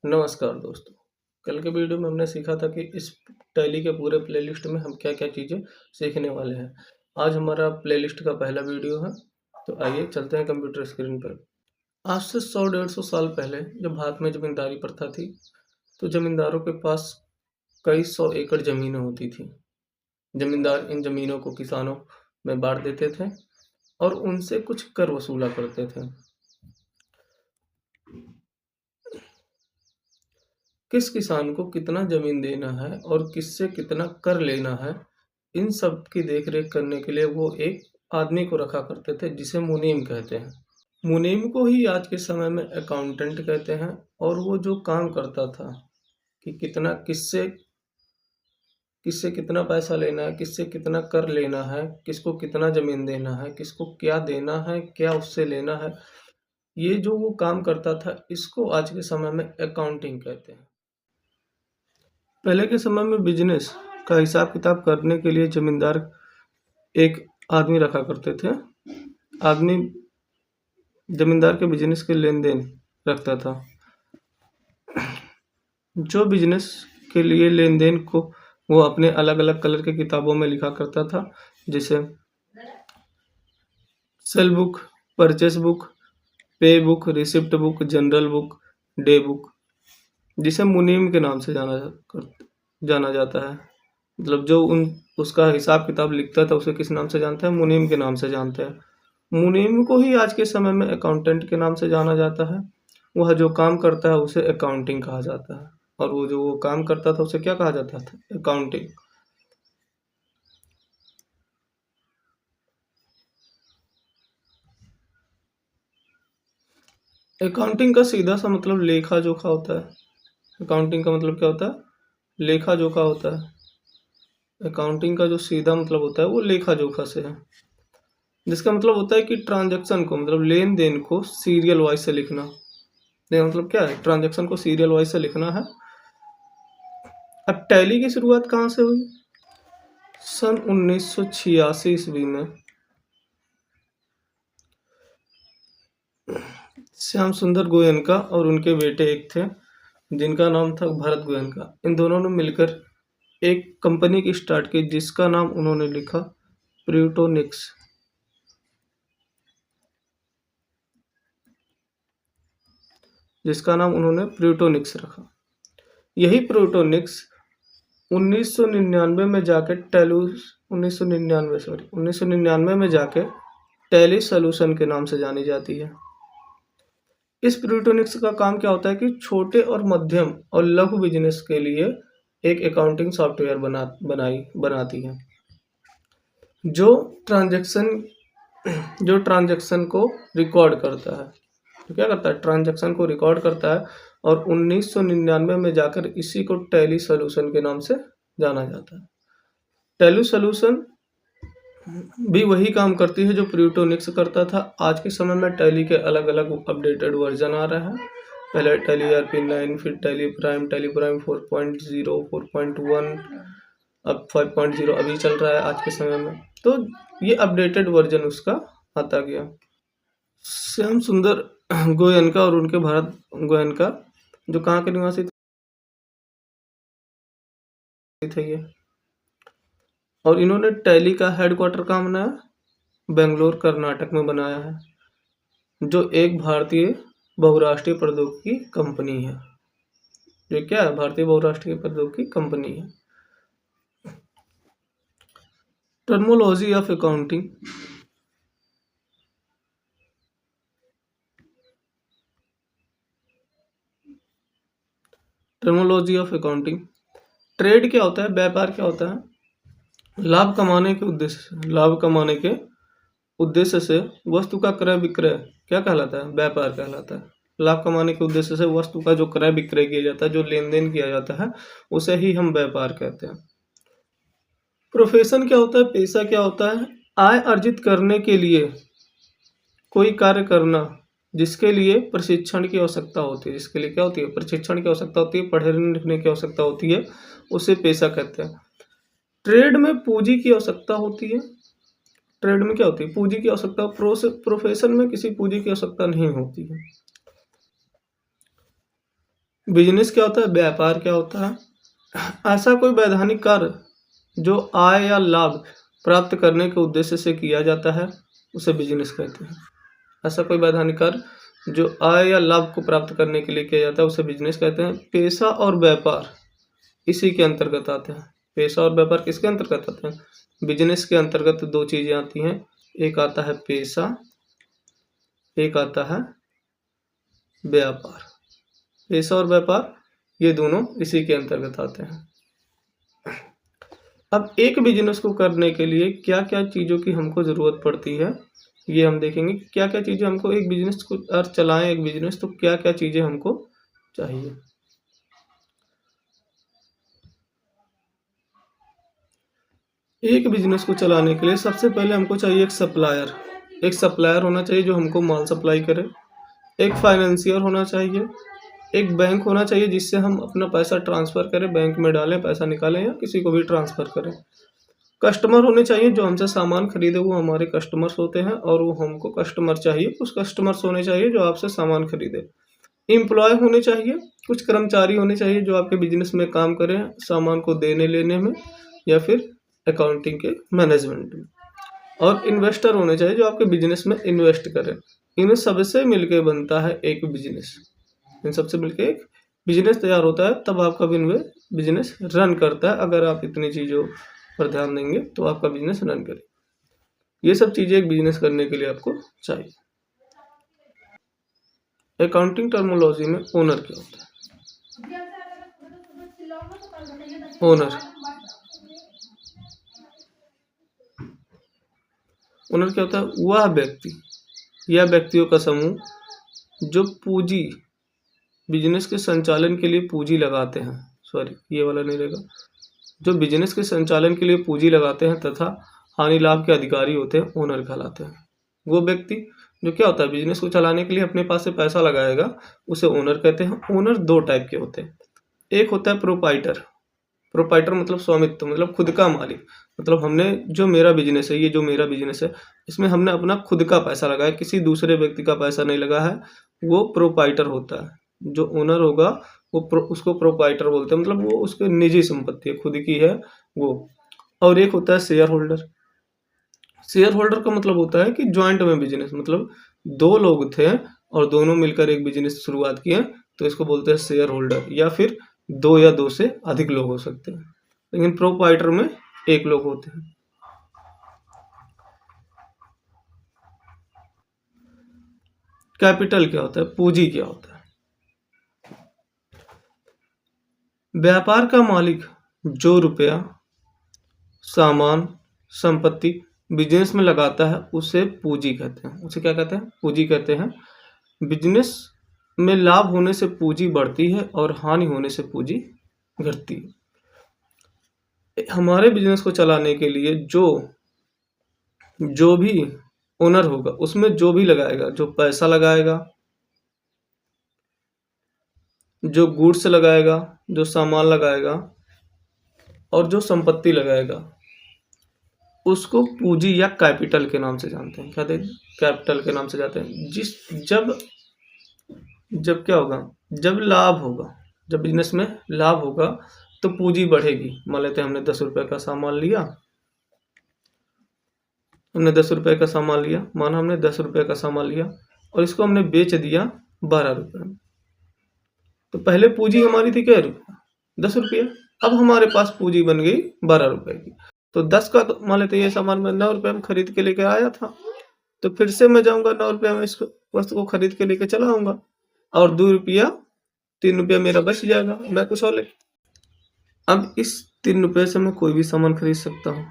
नमस्कार दोस्तों। कल के वीडियो में हमने सीखा था कि इस टैली के पूरे प्लेलिस्ट में हम क्या-क्या चीज़ें सीखने वाले हैं। आज हमारा प्लेलिस्ट का पहला वीडियो है, तो आइए चलते हैं कंप्यूटर स्क्रीन पर। आज से 100 डेढ़ सौ साल पहले जब भारत में ज़मींदारी प्रथा थी, तो ज़मींदारों के पास कई सौ एकड़ ज़मीनें होती थीं। ज़मींदार इन ज़मीनों को किसानों में बाँट देते थे और उनसे कुछ कर वसूला करते थे। किस किसान को कितना ज़मीन देना है और किससे कितना कर लेना है, इन सब की देख-रेख करने के लिए वो एक आदमी को रखा करते थे जिसे मुनीम कहते हैं। मुनीम को ही आज के समय में अकाउंटेंट कहते हैं और वो जो काम करता था कि कितना किससे किससे कितना पैसा लेना है, किससे कितना कर लेना है, किसको कितना ज़मीन देना है, किसको क्या देना है, क्या उससे लेना है, ये जो वो काम करता था, इसको आज के समय में अकाउंटिंग कहते हैं। पहले के समय में बिजनेस का हिसाब किताब करने के लिए जमींदार एक आदमी रखा करते थे। आदमी जमींदार के बिजनेस के लेन देन रखता था। जो बिजनेस के लिए लेन देन को वो अपने अलग अलग कलर के किताबों में लिखा करता था, जैसे सेल बुक, परचेस बुक, पे book, receipt book, general book, day book, जिसे मुनीम के नाम से जाना जाता है। मतलब जो उसका हिसाब किताब लिखता था उसे किस नाम से जानते हैं? मुनीम के नाम से जानते हैं। मुनीम को ही आज के समय में अकाउंटेंट के नाम से जाना जाता है। वह जो काम करता है उसे अकाउंटिंग कहा जाता है और वो जो वो काम करता था उसे क्या कहा जाता था? अकाउंटिंग। अकाउंटिंग का सीधा सा मतलब लेखा जोखा होता है। अकाउंटिंग का मतलब क्या होता है? लेखा जोखा होता है। अकाउंटिंग का जो सीधा मतलब होता है वो लेखा जोखा से है, जिसका मतलब होता है कि ट्रांजैक्शन को मतलब लेन देन को सीरियल वाइज से लिखना। ये मतलब क्या है? ट्रांजैक्शन को सीरियल वाइज से लिखना है। अब टैली की शुरुआत कहाँ से हुई? सन 1986 ईस्वी में श्याम सुंदर गोयनका और उनके बेटे एक थे जिनका नाम था भरत गोयनका। इन दोनों ने मिलकर एक कंपनी की स्टार्ट की जिसका नाम उन्होंने लिखा प्रूटोनिक्स। जिसका नाम उन्होंने प्रूटोनिक्स रखा। यही प्रूटोनिक्स 1999 में जाकर 1999 में जाके टैली सॉल्यूशन के नाम से जानी जाती है। इस प्रूटोनिक्स का काम क्या होता है कि छोटे और मध्यम और लघु बिजनेस के लिए एक अकाउंटिंग सॉफ्टवेयर बनाती है जो ट्रांजैक्शन जो ट्रांजैक्शन को रिकॉर्ड करता है। तो क्या करता है? ट्रांजैक्शन को रिकॉर्ड करता है और 1999 में जाकर इसी को टैली सॉल्यूशन के नाम से जाना जाता है। टैली सॉल्यूशन भी वही काम करती है जो प्रूटोनिक्स करता था। आज के समय में टैली के अलग अलग अपडेटेड वर्जन आ रहे हैं। पहले टैली ERP 9, फिर टैली प्राइम 4.0, 4.1, अब 5.0 अभी चल रहा है आज के समय में। तो ये अपडेटेड वर्जन उसका आता गया। श्याम सुंदर गोयनका और उनके भरत गोयनका जो कहाँ के निवासी थे ये, और इन्होंने टैली का हेडक्वार्टर कहाँ बनाया? बेंगलोर कर्नाटक में बनाया है, जो एक भारतीय बहुराष्ट्रीय प्रौद्योगिकी कंपनी है। ये क्या है? भारतीय बहुराष्ट्रीय प्रौद्योगिकी कंपनी है। Terminology of accounting. Terminology of accounting. Trade क्या होता है? व्यापार क्या होता है? लाभ कमाने के उद्देश्य से वस्तु का क्रय विक्रय क्या कहलाता है? व्यापार कहलाता है। लाभ कमाने के उद्देश्य से वस्तु का जो क्रय विक्रय किया जाता है, जो लेन देन किया जाता है, उसे ही हम व्यापार कहते हैं। प्रोफेशन क्या होता है? पेशा क्या होता है? आय अर्जित करने के लिए कोई कार्य करना जिसके लिए प्रशिक्षण की आवश्यकता होती है। जिसके लिए क्या होती है? प्रशिक्षण की आवश्यकता होती है, पढ़ने लिखने की आवश्यकता होती है, उसे पेशा कहते हैं। ट्रेड में पूंजी की आवश्यकता होती है। ट्रेड में क्या होती है? पूंजी की आवश्यकता। प्रोफेशन में किसी पूंजी की आवश्यकता नहीं होती है। बिजनेस क्या होता है, व्यापार क्या होता है, ऐसा कोई वैधानिक कार्य जो आय या लाभ प्राप्त करने के उद्देश्य से किया जाता है उसे बिजनेस कहते हैं। ऐसा कोई वैधानिक कार्य जो आय या लाभ को प्राप्त करने के लिए किया जाता है उसे बिजनेस कहते हैं। पेशा और व्यापार इसी के अंतर्गत आते हैं। पेशा और व्यापार किसके अंतर्गत आते हैं, बिजनेस के अंतर्गत दो चीजें आती हैं, एक आता है पेशा, एक आता है व्यापार। पेशा और व्यापार ये दोनों इसी के अंतर्गत आते हैं। अब एक बिजनेस को करने के लिए क्या क्या चीज़ों की हमको ज़रूरत पड़ती है ये हम देखेंगे। क्या क्या चीज़ें हमको एक बिजनेस को अगर चलाएं एक बिजनेस तो क्या क्या चीज़ें हमको चाहिए। एक बिजनेस को चलाने के लिए सबसे पहले हमको चाहिए एक सप्लायर। एक सप्लायर होना चाहिए जो हमको माल सप्लाई करे। एक फाइनेंसियर होना चाहिए। एक बैंक होना चाहिए जिससे हम अपना पैसा ट्रांसफ़र करें, बैंक में डालें, पैसा निकालें या किसी को भी ट्रांसफ़र करें। कस्टमर होने चाहिए जो हमसे सामान खरीदे वो हमारे कस्टमर्स होते हैं और वो हमको कस्टमर चाहिए, कुछ कस्टमर्स होने चाहिए जो आपसे सामान खरीदे। एम्प्लॉय होने चाहिए, कुछ कर्मचारी होने चाहिए जो आपके बिजनेस में काम करें सामान को देने लेने में या फिर अकाउंटिंग के मैनेजमेंट में। और इन्वेस्टर होने चाहिए जो आपके बिजनेस में इन्वेस्ट करें। इन सबसे मिलके बनता है एक बिजनेस। इन सबसे मिलके एक बिजनेस तैयार होता है, तब आपका बिजनेस रन करता है। अगर आप इतनी चीज़ों पर ध्यान देंगे तो आपका बिजनेस रन करे। ये सब चीज़ें एक बिजनेस करने के लिए आपको चाहिए। अकाउंटिंग टर्मोलॉजी में ओनर क्या होता है, ओनर ओनर क्या होता है, वह व्यक्ति या व्यक्तियों का समूह जो पूंजी बिजनेस के संचालन के लिए पूंजी लगाते हैं, सॉरी ये वाला नहीं रहेगा, जो बिजनेस के संचालन के लिए पूंजी लगाते हैं तथा हानि लाभ के अधिकारी होते हैं, ओनर कहलाते हैं। वो व्यक्ति जो क्या होता है बिजनेस को चलाने के लिए अपने पास से पैसा लगाएगा उसे ओनर कहते हैं। ओनर दो टाइप के होते हैं, एक होता है प्रोपाइटर। प्रोपाइटर मतलब स्वामित्व, मतलब खुद का मालिक, मतलब हमने जो मेरा बिजनेस है, ये जो मेरा बिजनेस है इसमें हमने अपना खुद का पैसा लगाया, किसी दूसरे व्यक्ति का पैसा नहीं लगा है, वो प्रोपाइटर होता है। जो ओनर होगा वो उसको प्रोपाइटर बोलते हैं, मतलब वो उसकी निजी संपत्ति है, खुद की है वो। और एक होता है शेयर होल्डर। शेयर होल्डर का मतलब होता है कि ज्वाइंट में बिजनेस, मतलब दो लोग थे और दोनों मिलकर एक बिजनेस शुरुआत किए तो इसको बोलते हैं शेयर होल्डर, या फिर दो या दो से अधिक लोग हो सकते हैं, लेकिन प्रोपाइटर में एक लोग होते हैं। कैपिटल क्या होता है, पूंजी क्या होता है। व्यापार का मालिक जो रुपया, सामान, संपत्ति बिजनेस में लगाता है उसे पूंजी कहते हैं। उसे क्या कहते हैं, पूंजी कहते हैं। बिजनेस में लाभ होने से पूंजी बढ़ती है और हानि होने से पूंजी घटती है। हमारे बिजनेस को चलाने के लिए जो भी ओनर होगा उसमें जो भी लगाएगा, जो पैसा लगाएगा, जो गुड्स लगाएगा, जो सामान लगाएगा और जो संपत्ति लगाएगा उसको पूंजी या कैपिटल के नाम से जानते हैं। क्या देते हैं, कैपिटल के नाम से जानते हैं। जब क्या होगा, जब लाभ होगा, जब बिजनेस में लाभ होगा तो पूंजी बढ़ेगी। मान लेते हैं हमने 10 रुपए का सामान लिया, माना हमने 10 रुपए का सामान लिया और इसको हमने बेच दिया 12 रुपए में। तो पहले पूंजी हमारी थी क्या रुपया, 10 रुपये। अब हमारे पास पूंजी बन गई 12 रुपए की। तो 10 का तो मान लेते ये सामान मैं 9 रुपए में खरीद के लेके आया था, तो फिर से मैं जाऊंगा 9 रुपये में इसको वस्तु को खरीद के लेके चला आऊंगा और 2 रुपया 3 रुपया मेरा बच जाएगा, मैं कुछ और ले। अब इस 3 रुपये से मैं कोई भी सामान खरीद सकता हूँ।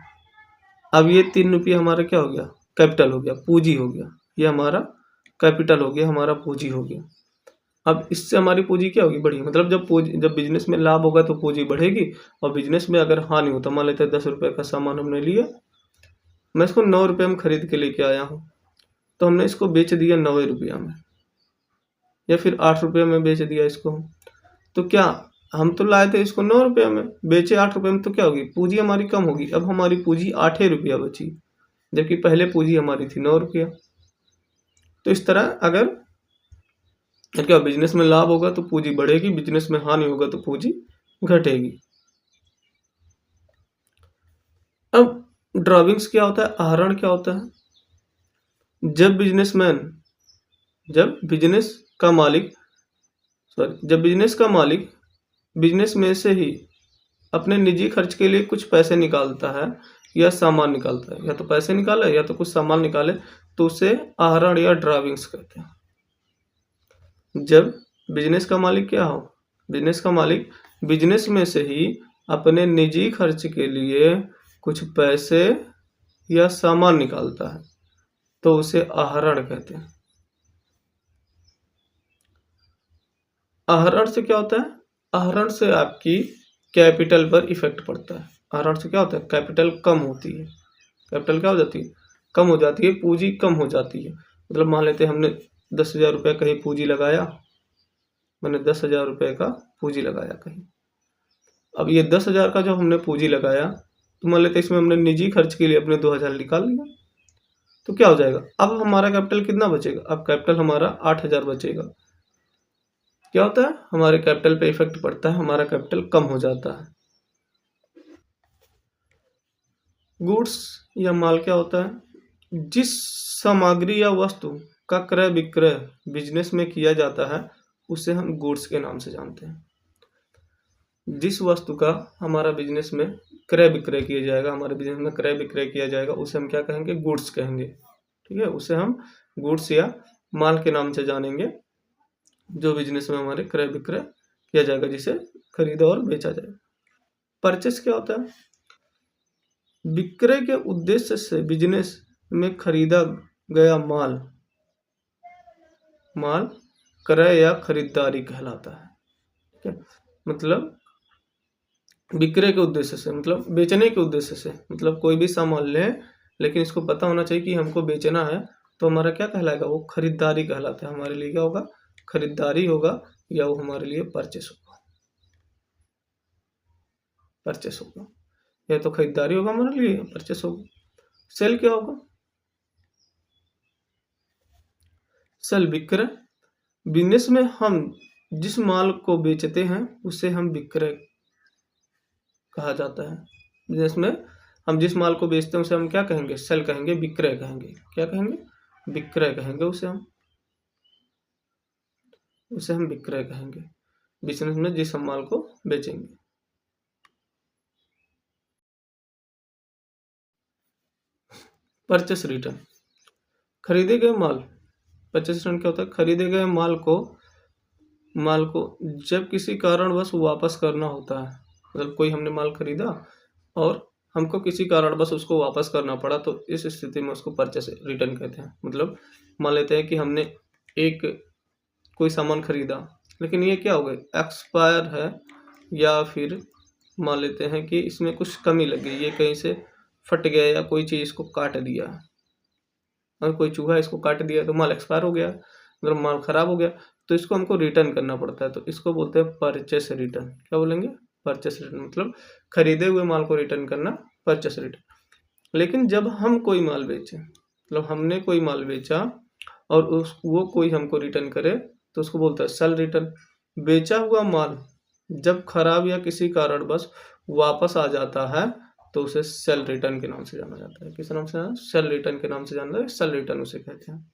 अब ये 3 रुपये हमारा क्या हो गया, कैपिटल हो गया, पूंजी हो गया। ये हमारा कैपिटल हो गया, हमारा पूंजी हो गया। अब इससे हमारी पूंजी क्या होगी, बढ़ी। मतलब जब बिजनेस में लाभ होगा तो पूंजी बढ़ेगी और बिजनेस में अगर हानि होता, मान लेते हैं 10 रुपये का सामान हमने लिया, मैं इसको 9 रुपये में खरीद के लेके आया हूँ, तो हमने इसको बेच दिया 9 रुपया में या फिर 8 रुपये में बेच दिया इसको। तो क्या हम तो लाए थे इसको 9 रुपये में, बेचे 8 रुपये में, तो क्या होगी, पूंजी हमारी कम होगी। अब हमारी पूंजी 8 रुपया बची, जबकि पहले पूंजी हमारी थी 9 रुपया। तो इस तरह अगर क्या बिजनेस में लाभ होगा तो पूंजी बढ़ेगी, बिजनेस में हानि होगा तो पूंजी घटेगी। अब ड्रॉविंग्स क्या होता है, आहरण क्या होता है। जब बिजनेस का मालिक जब बिजनेस का मालिक बिजनेस में से ही अपने निजी खर्च के लिए कुछ पैसे निकालता है या सामान निकालता है, या तो पैसे निकाले या तो कुछ सामान निकाले, तो उसे आहरण या ड्राविंग्स कहते हैं। जब बिजनेस का मालिक क्या हो, बिजनेस का मालिक बिजनेस में से ही अपने निजी खर्च के लिए कुछ पैसे या सामान निकालता है तो उसे आहरण कहते हैं। आहरण से क्या होता है, आहरण से आपकी कैपिटल पर इफेक्ट पड़ता है। आहरण से क्या होता है, कैपिटल कम होती है। कैपिटल क्या हो जाती है, कम हो जाती है, पूंजी कम हो जाती है। मतलब मान लेते हैं हमने 10,000 रुपये कहीं पूंजी लगाया, मैंने 10,000 रुपये का पूंजी लगाया कहीं। अब ये 10,000 का जो हमने पूंजी लगाया, तो मान लेते हैं इसमें हमने निजी खर्च के लिए अपने 2,000 निकाल लिया, तो क्या हो जाएगा, अब हमारा कैपिटल कितना बचेगा, अब कैपिटल हमारा 8,000 बचेगा। क्या होता है, हमारे कैपिटल पे इफेक्ट पड़ता है, हमारा कैपिटल कम हो जाता है। गुड्स या माल क्या होता है, जिस सामग्री या वस्तु का क्रय विक्रय बिजनेस में किया जाता है उसे हम गुड्स के नाम से जानते हैं। जिस वस्तु का हमारा बिजनेस में क्रय विक्रय किया जाएगा, हमारे बिजनेस में क्रय विक्रय किया जाएगा, उसे हम क्या कहेंगे, गुड्स कहेंगे। ठीक है, उसे हम गुड्स या माल के नाम से जानेंगे, जो बिजनेस में हमारे क्रय विक्रय किया जाएगा, जिसे खरीदा और बेचा जाएगा। परचेस क्या होता है, विक्रय के उद्देश्य से बिजनेस में खरीदा गया माल क्रय या खरीदारी कहलाता है। ठीक है, मतलब विक्रय के उद्देश्य से, मतलब बेचने के उद्देश्य से, मतलब कोई भी सामान लें लेकिन इसको पता होना चाहिए कि हमको बेचना है, तो हमारा क्या कहलाएगा, वो खरीदारी कहलाता है। हमारे लिए क्या होगा, खरीदारी होगा, या वो हमारे लिए परचेस होगा। या तो खरीदारी होगा हमारे लिए, परचेस होगा। सेल क्या होगा, सेल विक्रय। बिजनेस में हम जिस माल को बेचते हैं उसे हम विक्रय कहा जाता है। बिजनेस में हम जिस माल को बेचते हैं उसे हम क्या कहेंगे, सेल कहेंगे, विक्रय कहेंगे। क्या कहेंगे, विक्रय कहेंगे, उसे हम विक्रय कहेंगे, बिजनेस में जिस हम माल को बेचेंगे। परचेस रिटर्न, खरीदे गए माल, परचेस रिटर्न क्या होता है, खरीदे गए माल को जब किसी कारणवश वापस करना होता है, मतलब कोई हमने माल खरीदा और हमको किसी कारणवश उसको वापस करना पड़ा, तो इस स्थिति में उसको परचेस रिटर्न कहते हैं। मतलब मान लेते हैं कि हमने एक कोई सामान खरीदा, लेकिन ये क्या हो गया, एक्सपायर है, या फिर मान लेते हैं कि इसमें कुछ कमी लग गई, ये कहीं से फट गया या कोई चीज़ इसको काट दिया, और कोई चूहा इसको काट दिया, तो माल एक्सपायर हो गया, मतलब माल खराब हो गया, तो इसको हमको रिटर्न करना पड़ता है, तो इसको बोलते हैं परचेस रिटर्न। क्या बोलेंगे, परचेस रिटर्न, मतलब खरीदे हुए माल को रिटर्न करना, परचेस रिटर्न। लेकिन जब हम कोई माल बेचे, मतलब हमने कोई माल बेचा और वो कोई हमको रिटर्न करे, तो उसको बोलता है सेल रिटर्न। बेचा हुआ माल जब खराब या किसी कारणवश वापस आ जाता है तो उसे सेल रिटर्न के नाम से जाना जाता है। किस नाम से, सेल रिटर्न के नाम से जाना जाता है, सेल रिटर्न उसे कहते हैं।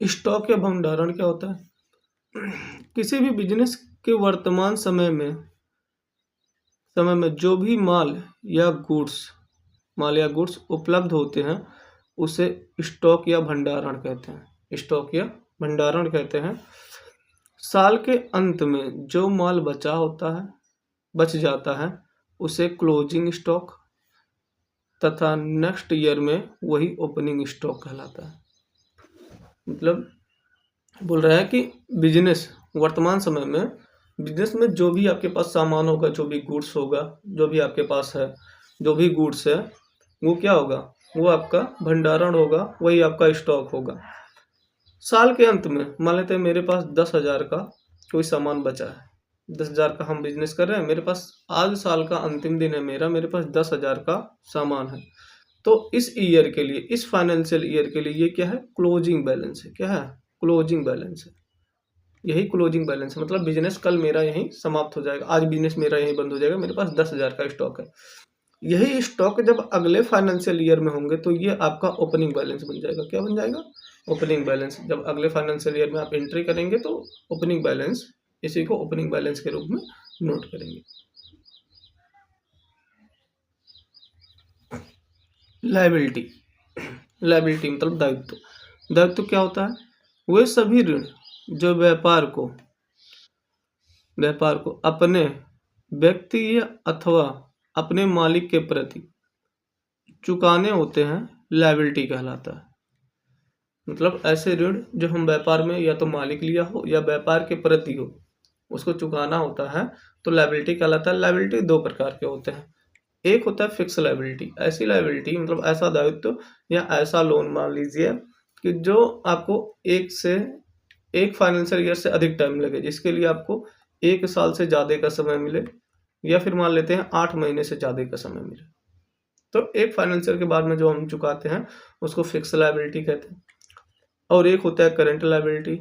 स्टॉक या भंडारण क्या होता है, किसी भी बिजनेस के वर्तमान समय में जो भी माल या गुड्स उपलब्ध होते हैं उसे स्टॉक या भंडारण कहते हैं। स्टॉक या भंडारण कहते हैं। साल के अंत में जो माल बच जाता है उसे क्लोजिंग स्टॉक तथा नेक्स्ट ईयर में वही ओपनिंग स्टॉक कहलाता है। मतलब बोल रहा है कि बिजनेस वर्तमान समय में, बिजनेस में जो भी आपके पास सामान होगा, जो भी गुड्स होगा, जो भी आपके पास है, जो भी गुड्स है, वो क्या होगा, वो आपका भंडारण होगा, वही आपका स्टॉक होगा। साल के अंत में मान लेते हैं मेरे पास 10,000 का कोई सामान बचा है, 10,000 का हम बिजनेस कर रहे हैं, मेरे पास आज साल का अंतिम दिन है मेरे पास 10,000 का सामान है, तो इस ईयर के लिए, इस फाइनेंशियल ईयर के लिए ये क्या है, क्लोजिंग बैलेंस है। क्या है, क्लोजिंग बैलेंस है। यही क्लोजिंग बैलेंस है, मतलब बिजनेस कल मेरा यहीं समाप्त हो जाएगा, आज बिजनेस मेरा यहीं बंद हो जाएगा, मेरे पास 10,000 का स्टॉक है। यही स्टॉक जब अगले फाइनेंशियल ईयर में होंगे तो ये आपका ओपनिंग बैलेंस बन जाएगा। क्या बन जाएगा? Opening balance. जब अगले फाइनेंशियल ईयर में आप एंट्री करेंगे तो ओपनिंग बैलेंस, इसी को ओपनिंग बैलेंस के रूप में नोट करेंगे। लायबिलिटी, लायबिलिटी मतलब दायित्व। दायित्व क्या होता है? वे सभी ऋण जो व्यापार को अपने व्यक्ति या अथवा अपने मालिक के प्रति चुकाने होते हैं, लायबिलिटी कहलाता है। मतलब ऐसे ऋण जो हम व्यापार में या तो मालिक लिया हो या व्यापार के प्रति हो, उसको चुकाना होता है तो लायबिलिटी कहलाता है। लायबिलिटी दो प्रकार के होते हैं। एक होता है फिक्स लायबिलिटी। ऐसी लायबिलिटी मतलब ऐसा दायित्व या ऐसा लोन मान लीजिए कि जो आपको एक फाइनेंशियल ईयर से अधिक टाइम लगे, जिसके लिए आपको 1 साल से ज़्यादा का समय मिले, या फिर मान लेते हैं 8 महीने से ज़्यादा का समय मिले। तो एक फाइनेंशियल के बाद में जो हम चुकाते हैं उसको फिक्स लायबिलिटी कहते हैं। और एक होता है करंट लायबिलिटी।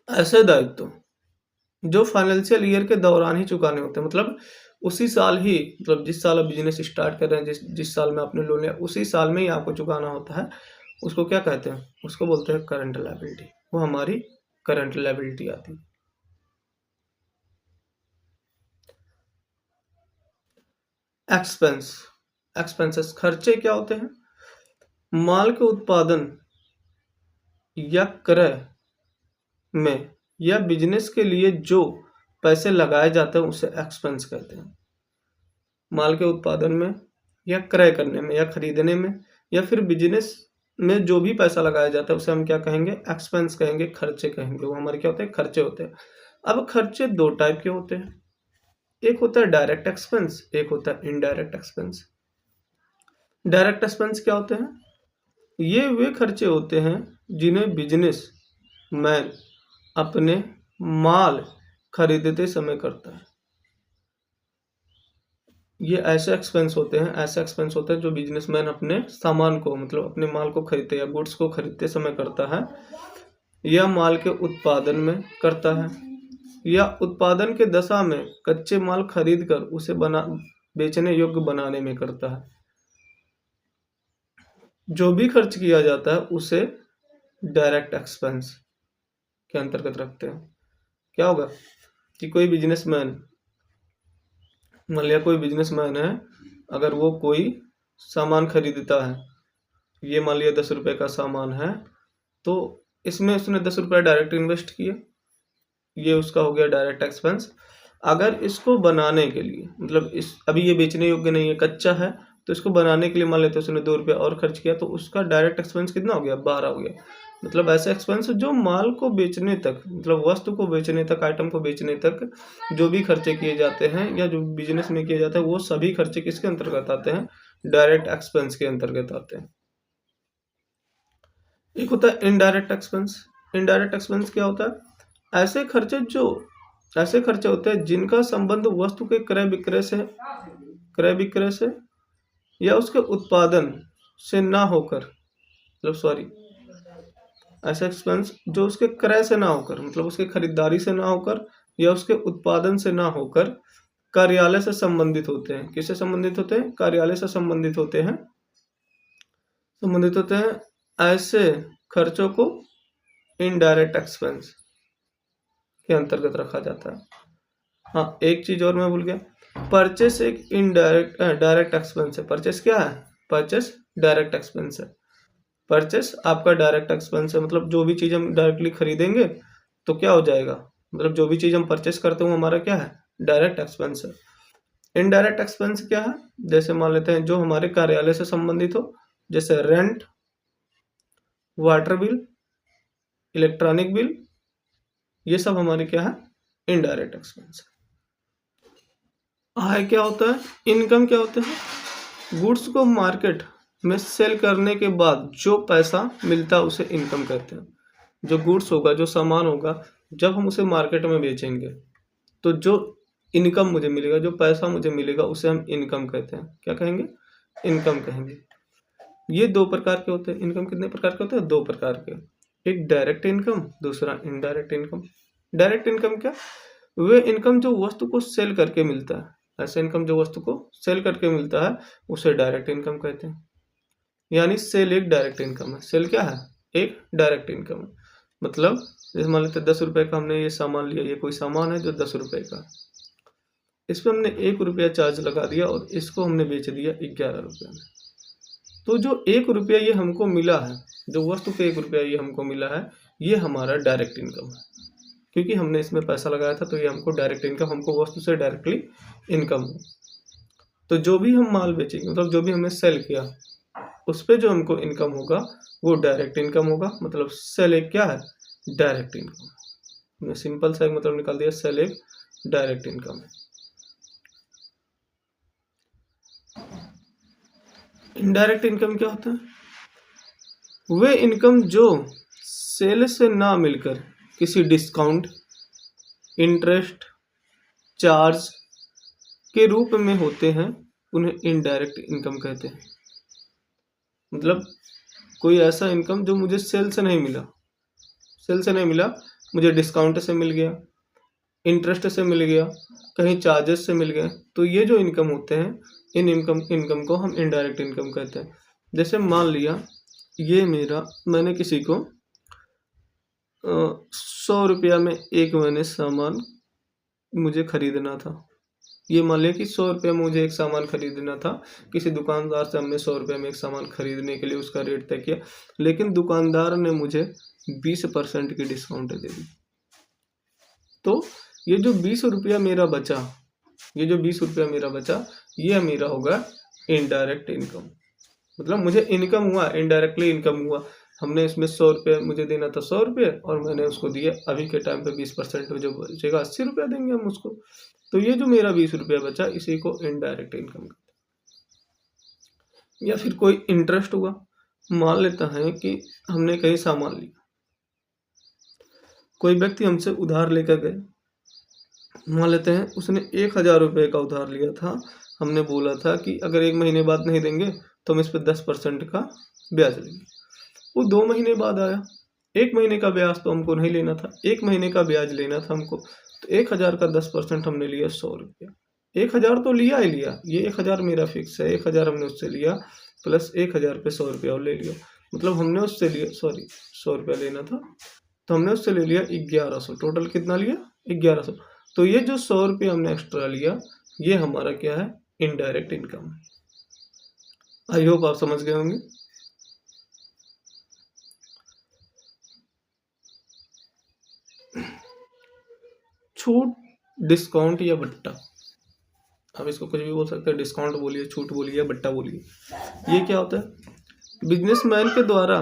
ऐसे दायित्व जो फाइनेंशियल ईयर के दौरान ही चुकाने होते हैं, मतलब उसी साल ही, मतलब जिस साल आप बिजनेस स्टार्ट कर रहे हैं, जिस साल में आपने लोन लिया उसी साल में ही आपको चुकाना होता है। उसको क्या कहते हैं? उसको बोलते हैं करंट लायबिलिटी। वो हमारी करंट लायबिलिटी आती है। एक्सपेंसेस खर्चे क्या होते हैं? माल के उत्पादन या क्रय में या बिजनेस के लिए जो पैसे लगाए जाते हैं उसे एक्सपेंस कहते हैं। माल के उत्पादन में या क्रय करने में या खरीदने में या फिर बिजनेस में जो भी पैसा लगाया जाता है उसे हम क्या कहेंगे? एक्सपेंस कहेंगे, खर्चे कहेंगे। वो हमारे क्या होते हैं? खर्चे होते हैं। अब खर्चे दो टाइप के होते हैं। एक होता है डायरेक्ट एक्सपेंस, एक होता है इनडायरेक्ट एक्सपेंस। डायरेक्ट एक्सपेंस क्या होते हैं? ये वे खर्चे होते हैं जिन्हें बिजनेस मैन अपने माल खरीदते समय करता है। ये ऐसे एक्सपेंस होते हैं जो बिजनेसमैन अपने सामान को, मतलब अपने माल को खरीदते या गुड्स को खरीदते समय करता है, या माल के उत्पादन में करता है, या उत्पादन के दशा में कच्चे माल खरीद कर उसे बेचने योग्य बनाने में करता है। जो भी खर्च किया जाता है उसे डायरेक्ट एक्सपेंस के अंतर्गत रखते हैं। क्या होगा कि कोई बिजनेसमैन, मान लिया कोई बिजनेसमैन है, अगर वो कोई सामान खरीदता है, ये मान लिया 10 रुपये का सामान है, तो इसमें उसने 10 रुपये डायरेक्ट इन्वेस्ट किए, ये उसका हो गया डायरेक्ट एक्सपेंस। अगर इसको बनाने के लिए, मतलब अभी ये बेचने योग्य नहीं है, कच्चा है, तो इसको बनाने के लिए मान लेते उसने 2 रुपये और खर्च किया, तो उसका डायरेक्ट एक्सपेंस कितना हो गया? 12 हो गया। मतलब ऐसे एक्सपेंस जो माल को बेचने तक, मतलब वस्तु को बेचने तक, आइटम को बेचने तक जो भी खर्चे किए जाते हैं या जो बिजनेस में किए जाते हैं, वो सभी खर्चे किसके अंतर्गत आते हैं? डायरेक्ट एक्सपेंस के अंतर्गत आते हैं। एक होता है इनडायरेक्ट एक्सपेंस। इनडायरेक्ट एक्सपेंस क्या होता है? ऐसे खर्चे होते हैं जिनका संबंध वस्तु के क्रय विक्रय से या उसके उत्पादन से ना होकर, मतलब सॉरी, ऐसे एक्सपेंस जो उसके क्रय से ना होकर, मतलब उसके खरीदारी से ना होकर या उसके उत्पादन से ना होकर कार्यालय से संबंधित होते हैं। किससे संबंधित होते हैं? कार्यालय से संबंधित होते हैं। ऐसे खर्चों को इनडायरेक्ट एक्सपेंस के अंतर्गत रखा जाता है। हाँ, एक चीज और मैं भूल गया, परचेस एक डायरेक्ट एक्सपेंस है। परचेस क्या है? परचेस डायरेक्ट एक्सपेंस है। परचेस आपका डायरेक्ट एक्सपेंस है, मतलब जो भी चीज हम डायरेक्टली खरीदेंगे तो क्या हो जाएगा, मतलब जो भी चीज हम परचेस करते हैं हमारा क्या है? डायरेक्ट एक्सपेंस है। इनडायरेक्ट एक्सपेंस क्या है? जैसे मान लेते हैं जो हमारे कार्यालय से संबंधित हो, जैसे rent, water bill, electronic bill, ये सब हमारे क्या है? इनडायरेक्ट एक्सपेंस है। आय क्या होता है? इनकम क्या होते हैं? गुड्स को मार्केट में सेल करने के बाद जो पैसा मिलता है उसे इनकम कहते हैं। जो गुड्स होगा, जो सामान होगा, जब हम उसे मार्केट में बेचेंगे तो जो इनकम मुझे मिलेगा, जो पैसा मुझे मिलेगा, उसे हम इनकम कहते हैं। क्या कहेंगे? इनकम कहेंगे। ये 2 प्रकार के होते हैं। इनकम कितने प्रकार के होते हैं? 2 प्रकार के। एक डायरेक्ट इनकम, दूसरा इनडायरेक्ट इनकम। डायरेक्ट इनकम क्या? वे इनकम जो वस्तु को सेल करके मिलता है। ऐसा इनकम जो वस्तु को सेल करके मिलता है उसे डायरेक्ट इनकम कहते हैं। यानी सेल एक डायरेक्ट इनकम है। सेल क्या है? एक डायरेक्ट इनकम है। मतलब जैसे मान लेते 10 रुपए का हमने ये सामान लिया, ये कोई सामान है जो 10 रुपए का, इस पर हमने 1 रुपया चार्ज लगा दिया और इसको हमने बेच दिया 11 रुपये में। तो जो 1 रुपया ये हमको मिला है, जो वस्तु पे 1 रुपया ये हमको मिला है, ये हमारा डायरेक्ट इनकम है। क्योंकि हमने इसमें पैसा लगाया था तो ये हमको डायरेक्ट इनकम, हमको वस्तु से डायरेक्टली इनकम हो। तो जो भी हम माल बेचेंगे, मतलब जो भी हमने सेल किया, उस पे जो हमको इनकम होगा वो डायरेक्ट इनकम होगा। मतलब सेल एक क्या है? Direct income. हमने सिंपल सा एक मतलब निकाल दिया, सेल एक डायरेक्ट इनकम है। इनडायरेक्ट इनकम क्या होता है? वे इनकम जो सेल से ना मिलकर किसी डिस्काउंट, इंटरेस्ट, चार्ज के रूप में होते हैं, उन्हें इनडायरेक्ट इनकम कहते हैं। मतलब कोई ऐसा इनकम जो मुझे सेल से नहीं मिला, मुझे डिस्काउंट से मिल गया, इंटरेस्ट से मिल गया, कहीं चार्जेस से मिल गए, तो ये जो इनकम होते हैं, इन इनकम को हम इनडायरेक्ट इनकम कहते हैं। जैसे मान लिया ये मैंने किसी को 100 रुपया में एक मैंने सामान मुझे खरीदना था। ये मान लिया कि 100 रुपये में मुझे एक सामान खरीदना था। किसी दुकानदार से हमने 100 रुपये में एक सामान खरीदने के लिए उसका रेट तय किया, लेकिन दुकानदार ने मुझे 20% की डिस्काउंट दे दी। तो ये जो 20 रुपया मेरा बचा, ये मेरा होगा इनडायरेक्ट इनकम। मतलब मुझे इनकम हुआ, इनडायरेक्टली इनकम हुआ। हमने इसमें 100 रुपये, मुझे देना था 100 रुपये, और मैंने उसको दिया। अभी के टाइम पे 20% जो बचेगा 80 रुपया देंगे हम उसको। तो ये जो मेरा 20 रुपया बचा, इसी को इनडायरेक्ट इनकम कहते हैं। या फिर कोई इंटरेस्ट हुआ। मान लेता है कि हमने कहीं सामान लिया, कोई व्यक्ति हमसे उधार लेकर गए। मान लेते हैं उसने 1000 रुपये का उधार लिया था। हमने बोला था कि अगर 1 महीने बाद नहीं देंगे तो हम इस पर 10% का ब्याज लेंगे। वो 2 महीने बाद आया। 1 महीने का ब्याज तो हमको नहीं लेना था, 1 महीने का ब्याज लेना था हमको। तो 1000 का 10% हमने लिया 100 रुपया। 1000 तो लिया ही लिया, ये 1000 मेरा फिक्स है। 1000 हमने उससे लिया, प्लस 1000 पे 100 रुपया और ले लिया। मतलब हमने उससे लिया, 100 रुपया लेना था, तो हमने उससे ले लिया 1100। टोटल कितना लिया? 1100। तो ये जो 100 रुपये हमने एक्स्ट्रा लिया, ये हमारा क्या है? इनडायरेक्ट इनकम है। आई होप आप समझ गए होंगे। छूट, डिस्काउंट या बट्टा, आप इसको कुछ भी बोल सकते हैं। डिस्काउंट बोलिए, छूट बोलिए या बट्टा बोलिए। ये क्या होता है? बिजनेसमैन के द्वारा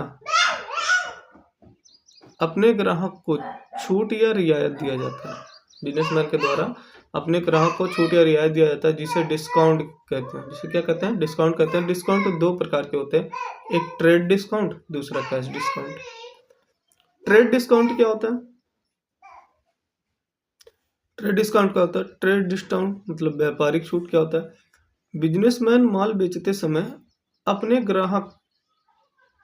अपने ग्राहक को छूट या रियायत दिया जाता है। बिजनेसमैन के द्वारा अपने ग्राहक को छूट या रियायत दिया जाता है, जिसे डिस्काउंट कहते हैं। जिसे क्या कहते हैं? डिस्काउंट कहते हैं। डिस्काउंट 2 प्रकार के होते हैं, एक ट्रेड डिस्काउंट, दूसरा कैश डिस्काउंट। ट्रेड डिस्काउंट क्या होता है? ट्रेड डिस्काउंट क्या होता है? ट्रेड डिस्काउंट मतलब व्यापारिक छूट क्या होता है? बिजनेसमैन माल बेचते समय अपने ग्राहक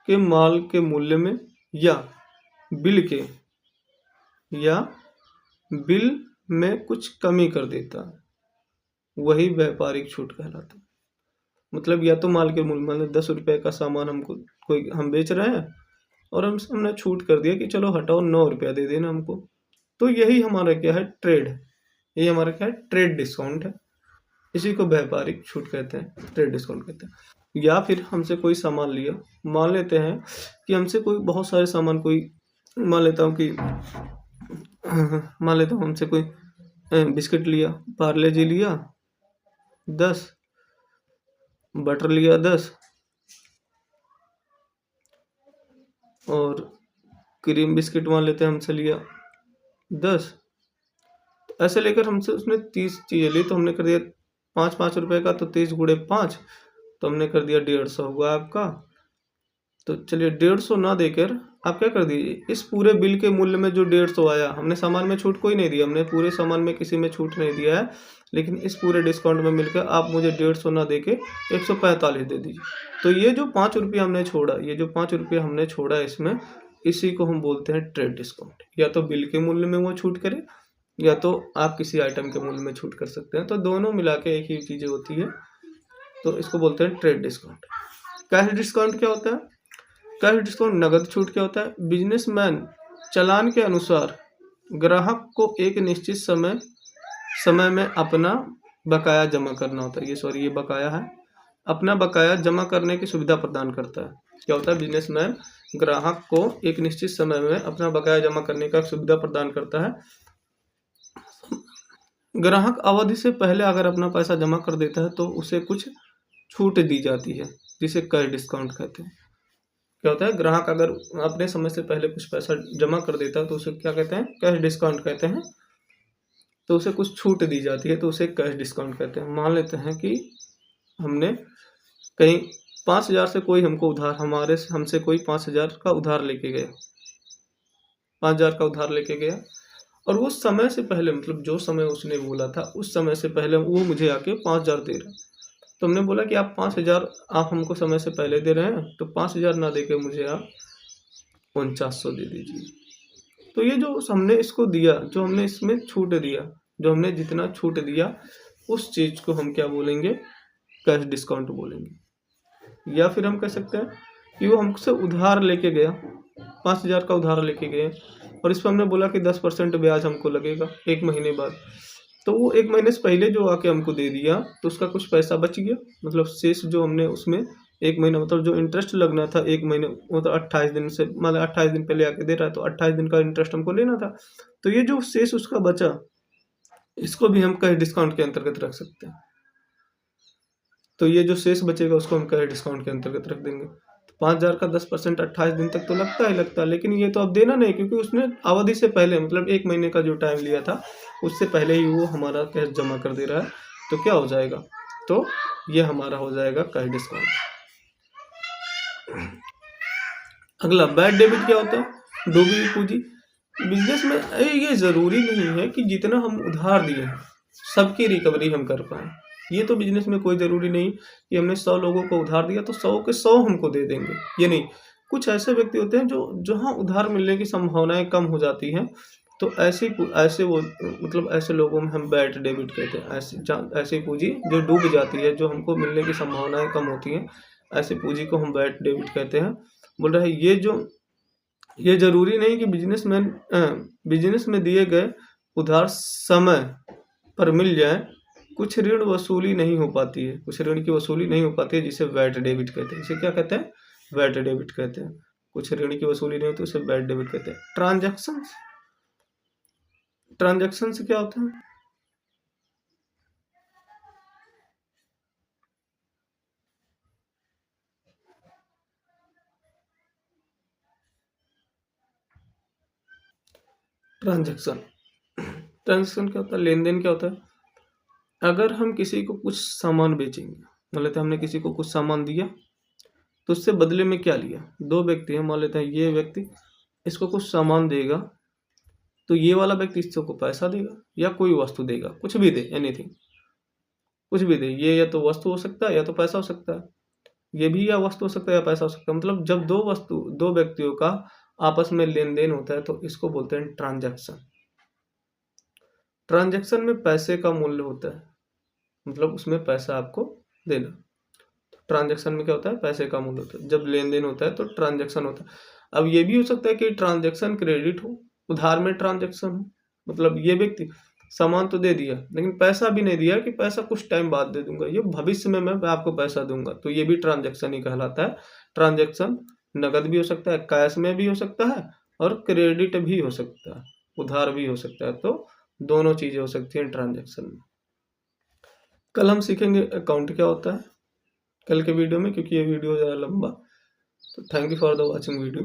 के माल के मूल्य में या बिल में कुछ कमी कर देता है, वही व्यापारिक छूट कहलाता है। मतलब या तो माल के मूल्य, मतलब 10 रुपये का सामान हम बेच रहे हैं और हमने छूट कर दिया कि चलो हटाओ 9 रुपया दे देना हमको। तो यही हमारा क्या है? ट्रेड है। ये हमारा क्या है? ट्रेड डिस्काउंट है। इसी को व्यापारिक छूट कहते हैं, ट्रेड डिस्काउंट कहते हैं। या फिर हमसे कोई सामान लिया, मान लेते हैं कि हमसे कोई बहुत सारे सामान, मान लेता हूँ हमसे कोई बिस्किट लिया, पार्ले जी लिया 10, बटर लिया 10, और क्रीम बिस्किट मान लेते हैं हमसे लिया 10। ऐसे लेकर हमसे उसने 30 चीज़ें ली, तो हमने कर दिया 5-5 रुपये का, तो 30 गुणे 5, तो हमने कर दिया 150 हुआ आपका। तो चलिए 150 ना देकर आप क्या कर दीजिए, इस पूरे बिल के मूल्य में जो 150 आया, हमने सामान में छूट कोई नहीं दिया, हमने पूरे सामान में किसी में छूट नहीं दिया है, लेकिन इस पूरे डिस्काउंट में मिलकर आप मुझे 150 ना देके 145 दे दीजिए। तो ये जो 5 रुपये हमने छोड़ा, इसमें इसी को हम बोलते हैं ट्रेड डिस्काउंट। या तो बिल के मूल्य में वो छूट करे, या तो आप किसी आइटम के मूल्य में छूट कर सकते हैं, तो दोनों मिला के एक ही चीज़ें होती है, तो इसको बोलते हैं ट्रेड डिस्काउंट। कैश डिस्काउंट क्या होता है? कैश डिस्काउंट नगद छूट क्या होता है? बिजनेसमैन चालान के अनुसार ग्राहक को एक निश्चित समय में अपना बकाया जमा करना होता है। ये बकाया है, अपना बकाया जमा करने की सुविधा प्रदान करता है। क्या होता है? बिजनेसमैन ग्राहक को एक निश्चित समय में अपना बकाया जमा करने का सुविधा प्रदान करता है। ग्राहक अवधि से पहले अगर अपना पैसा जमा कर देता है तो उसे कुछ छूट दी जाती है, जिसे कैश डिस्काउंट कहते हैं। क्या होता है? ग्राहक अगर अपने समय से पहले कुछ पैसा जमा कर देता है तो उसे क्या कहते हैं? कैश डिस्काउंट कहते हैं। तो उसे कुछ छूट दी जाती है तो उसे कैश डिस्काउंट कहते हैं। मान लेते हैं कि हमने कहीं 5,000 से कोई हमसे कोई 5,000 का उधार लेके गया, 5,000 का उधार लेके गया, और वो समय से पहले, मतलब जो समय उसने बोला था उस समय से पहले वो मुझे आके 5,000 दे रहा है। तो हमने बोला कि आप 5,000 आप हमको समय से पहले दे रहे हैं, तो 5,000 ना देके मुझे आप 4,900 दे दीजिए। तो ये जो हमने इसको दिया, जो हमने इसमें छूट दिया, जो हमने जितना छूट दिया, उस चीज़ को हम क्या बोलेंगे? कैश डिस्काउंट बोलेंगे। या फिर हम कह सकते हैं कि वो हमसे उधार लेके गया, 5,000 का उधार लेके गए, और इस पर हमने बोला कि 10% ब्याज हमको लगेगा 1 महीने बाद। तो वो 1 महीने से पहले जो आके हमको दे दिया, तो उसका कुछ पैसा बच गया, मतलब शेष जो हमने उसमें 1 महीना, मतलब जो इंटरेस्ट लगना था 1 महीने, वो तो 28 दिन से, मतलब 28 दिन पहले आके दे रहा है, तो 28 दिन का इंटरेस्ट हमको लेना था। तो ये जो शेष उसका बचा, इसको भी हम कैश डिस्काउंट के अंतर्गत रख सकते हैं। तो ये जो शेष बचेगा उसको हम कैश डिस्काउंट के अंतर्गत रख देंगे। तो 5,000 का 10% 28 दिन तक तो लगता ही लगता है, लेकिन ये तो अब देना नहीं, क्योंकि उसने अवधि से पहले, मतलब 1 महीने का जो टाइम लिया था उससे पहले ही वो हमारा कैश जमा कर दे रहा है। तो क्या हो जाएगा? तो ये हमारा हो जाएगा कैश डिस्काउंट। अगला बैड डेबिट क्या होता है? डूबी हुई पूंजी। बिजनेस में ये जरूरी नहीं है कि जितना हम उधार दिए हैं सबकी रिकवरी हम कर पाए। ये तो बिजनेस में कोई ज़रूरी नहीं कि हमने 100 लोगों को उधार दिया तो 100 के 100 हमको दे देंगे, ये नहीं। कुछ ऐसे व्यक्ति होते हैं जो जहाँ उधार मिलने की संभावनाएं कम हो जाती हैं, तो ऐसे वो, मतलब ऐसे लोगों में हम बैड डेबिट कहते हैं। ऐसी पूंजी जो डूब जाती है, जो हमको मिलने की संभावनाएं कम होती हैं, ऐसी पूंजी को हम बैड डेबिट कहते हैं। बोल रहा है ये ज़रूरी नहीं कि बिजनेस में दिए गए उधार समय पर मिल जाए। कुछ ऋण वसूली नहीं हो पाती है, कुछ ऋण की वसूली नहीं हो पाती है, जिसे बैड डेबिट कहते हैं। इसे क्या कहते हैं? बैड डेबिट कहते हैं। कुछ ऋण की वसूली नहीं होती, उसे बैड डेबिट कहते हैं। ट्रांजैक्शन से क्या होता है? ट्रांजैक्शन ट्रांजैक्शन क्या होता है? लेन देन क्या होता है? अगर हम किसी को कुछ सामान बेचेंगे, मान लेते हैं हमने किसी को कुछ सामान दिया, तो उससे बदले में क्या लिया? 2 व्यक्ति हैं, मान लेते हैं ये व्यक्ति इसको कुछ सामान देगा, तो ये वाला व्यक्ति इसको पैसा देगा या कोई वस्तु देगा, कुछ भी दे, एनीथिंग, कुछ भी दे। ये या तो वस्तु हो सकता है या तो पैसा हो सकता है। ये भी या वस्तु हो सकता है या पैसा हो सकता है। मतलब जब 2 व्यक्तियों का आपस में लेन देन होता है तो इसको बोलते हैं ट्रांजैक्शन। ट्रांजैक्शन में पैसे का मूल्य होता है, मतलब उसमें पैसा आपको देना। ट्रांजैक्शन में क्या होता है? पैसे का मूल्य होता है। जब लेन देन होता है तो ट्रांजैक्शन होता है। अब ये भी हो सकता है कि ट्रांजैक्शन क्रेडिट हो, उधार में ट्रांजैक्शन हो, मतलब ये व्यक्ति सामान तो दे दिया लेकिन पैसा भी नहीं दिया कि पैसा कुछ टाइम बाद दे दूंगा, ये भविष्य में मैं आपको पैसा दूंगा, तो ये भी ट्रांजैक्शन ही कहलाता है। ट्रांजैक्शन नगद भी हो सकता है, कैश में भी हो सकता है, और क्रेडिट भी हो सकता है, उधार भी हो सकता है। तो दोनों चीजें हो सकती हैं ट्रांजैक्शन में। कल हम सीखेंगे अकाउंट क्या होता है, कल के वीडियो में, क्योंकि ये वीडियो ज़्यादा लंबा। तो thank you for the watching video.